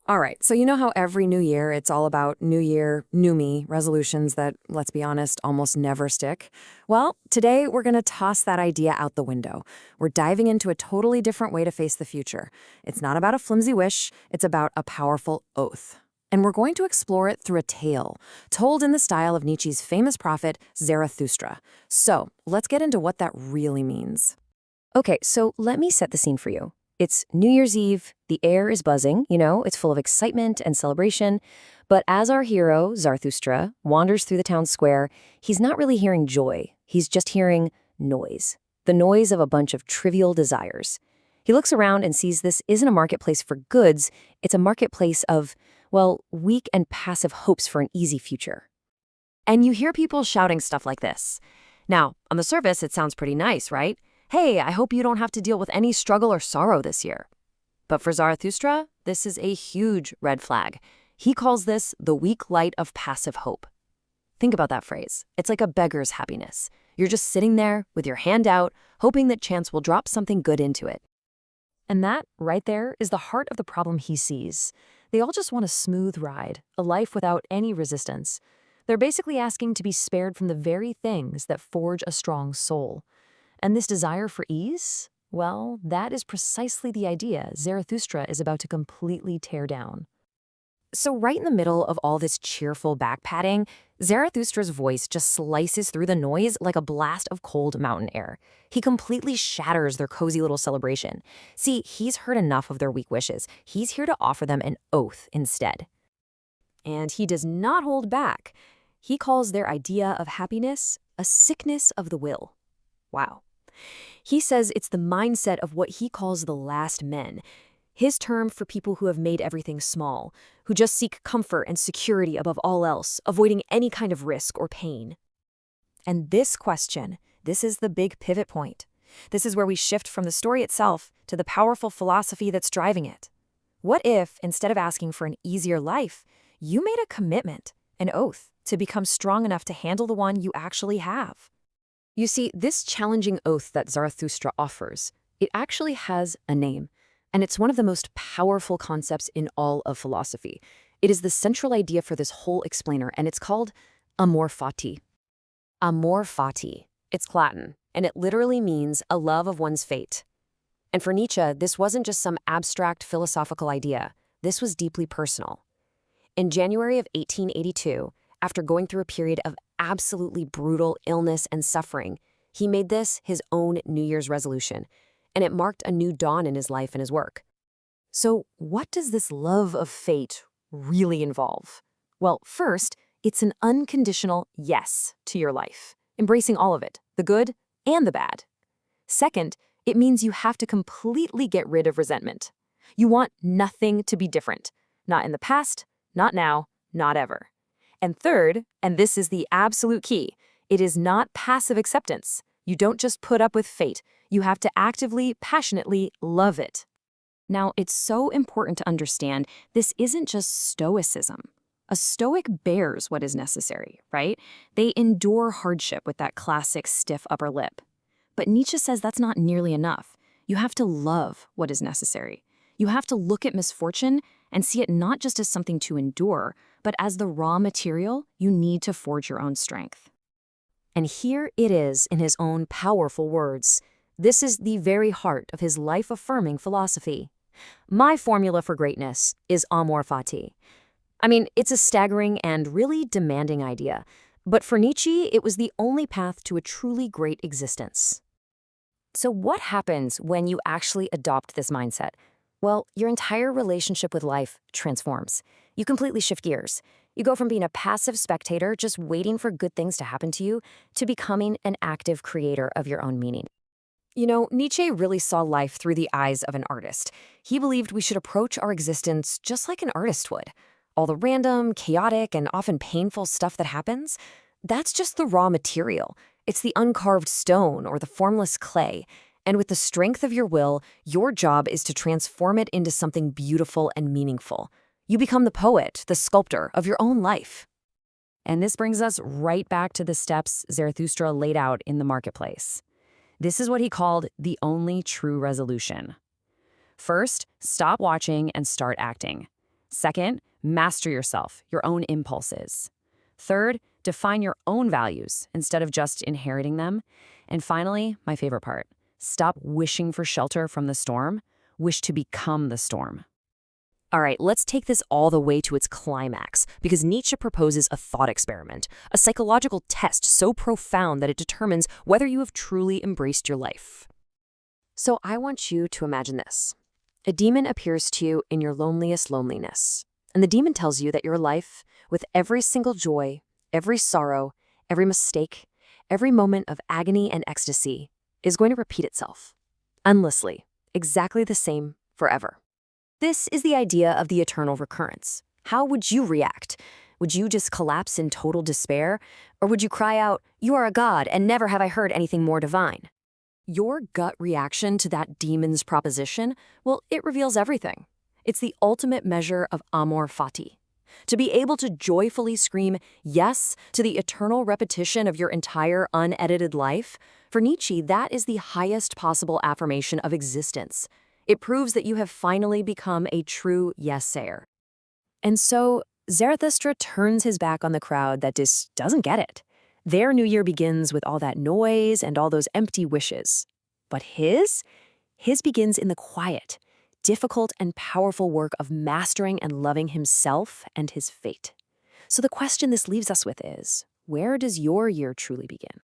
All right, so you know how every new year it's all about new year, new me resolutions that, let's be honest, almost never stick? Well, today we're going to toss that idea out the window. We're diving into a totally different way to face the future. It's not about a flimsy wish, it's about a powerful oath. And we're going to explore it through a tale, told in the style of Nietzsche's famous prophet, Zarathustra. So let's get into what that really means. Okay, so let me set the scene for you. It's New Year's Eve, the air is buzzing, it's full of excitement and celebration. But as our hero, Zarathustra, wanders through the town square, he's not really hearing joy. He's just hearing noise. The noise of a bunch of trivial desires. He looks around and sees this isn't a marketplace for goods, it's a marketplace of, well, weak and passive hopes for an easy future. And you hear people shouting stuff like this. Now, on the surface, it sounds pretty nice, right? Hey, I hope you don't have to deal with any struggle or sorrow this year. But for Zarathustra, this is a huge red flag. He calls this the weak light of passive hope. Think about that phrase. It's like a beggar's happiness. You're just sitting there with your hand out, hoping that chance will drop something good into it. And that, right there, is the heart of the problem he sees. They all just want a smooth ride, a life without any resistance. They're basically asking to be spared from the very things that forge a strong soul. And this desire for ease? Well, that is precisely the idea Zarathustra is about to completely tear down. So right in the middle of all this cheerful backpatting, Zarathustra's voice just slices through the noise like a blast of cold mountain air. He completely shatters their cozy little celebration. See, he's heard enough of their weak wishes. He's here to offer them an oath instead. And he does not hold back. He calls their idea of happiness a sickness of the will. Wow. He says it's the mindset of what he calls the last men, his term for people who have made everything small, who just seek comfort and security above all else, avoiding any kind of risk or pain. And this question, this is the big pivot point. This is where we shift from the story itself to the powerful philosophy that's driving it. What if, instead of asking for an easier life, you made a commitment, an oath, to become strong enough to handle the one you actually have? You see, this challenging oath that Zarathustra offers, it actually has a name, and it's one of the most powerful concepts in all of philosophy. It is the central idea for this whole explainer, and it's called amor fati. Amor fati. It's Latin, and it literally means a love of one's fate. And for Nietzsche, this wasn't just some abstract philosophical idea. This was deeply personal. In January of 1882, after going through a period of absolutely brutal illness and suffering, he made this his own New Year's resolution, and it marked a new dawn in his life and his work. So what does this love of fate really involve? Well, first, it's an unconditional yes to your life, embracing all of it, the good and the bad. Second, it means you have to completely get rid of resentment. You want nothing to be different, not in the past, not now, not ever. And third, and this is the absolute key, it is not passive acceptance. You don't just put up with fate. You have to actively, passionately love it. Now, it's so important to understand this isn't just stoicism. A stoic bears what is necessary, right? They endure hardship with that classic stiff upper lip. But Nietzsche says that's not nearly enough. You have to love what is necessary. You have to look at misfortune and see it not just as something to endure, but as the raw material you need to forge your own strength. And here it is in his own powerful words. This is the very heart of his life-affirming philosophy. My formula for greatness is amor fati. I mean, it's a staggering and really demanding idea, but for Nietzsche, it was the only path to a truly great existence. So what happens when you actually adopt this mindset? Well, your entire relationship with life transforms. You completely shift gears. You go from being a passive spectator, just waiting for good things to happen to you, to becoming an active creator of your own meaning. You know, Nietzsche really saw life through the eyes of an artist. He believed we should approach our existence just like an artist would. All the random, chaotic, and often painful stuff that happens, that's just the raw material. It's the uncarved stone or the formless clay. And with the strength of your will, your job is to transform it into something beautiful and meaningful. You become the poet, the sculptor of your own life. And this brings us right back to the steps Zarathustra laid out in the marketplace. This is what he called the only true resolution. First, stop watching and start acting. Second, master yourself, your own impulses. Third, define your own values instead of just inheriting them. And finally, my favorite part, stop wishing for shelter from the storm, wish to become the storm. All right, let's take this all the way to its climax, because Nietzsche proposes a thought experiment, a psychological test so profound that it determines whether you have truly embraced your life. So I want you to imagine this. A demon appears to you in your loneliest loneliness, and the demon tells you that your life, with every single joy, every sorrow, every mistake, every moment of agony and ecstasy, is going to repeat itself, endlessly, exactly the same forever. This is the idea of the eternal recurrence. How would you react? Would you just collapse in total despair? Or would you cry out, "You are a god, and never have I heard anything more divine"? Your gut reaction to that demon's proposition, well, it reveals everything. It's the ultimate measure of amor fati. To be able to joyfully scream yes to the eternal repetition of your entire unedited life, for Nietzsche, that is the highest possible affirmation of existence. It proves that you have finally become a true yes-sayer. And so Zarathustra turns his back on the crowd that just doesn't get it. Their new year begins with all that noise and all those empty wishes. But his begins in the quiet, difficult and powerful work of mastering and loving himself and his fate. So the question this leaves us with is, where does your year truly begin?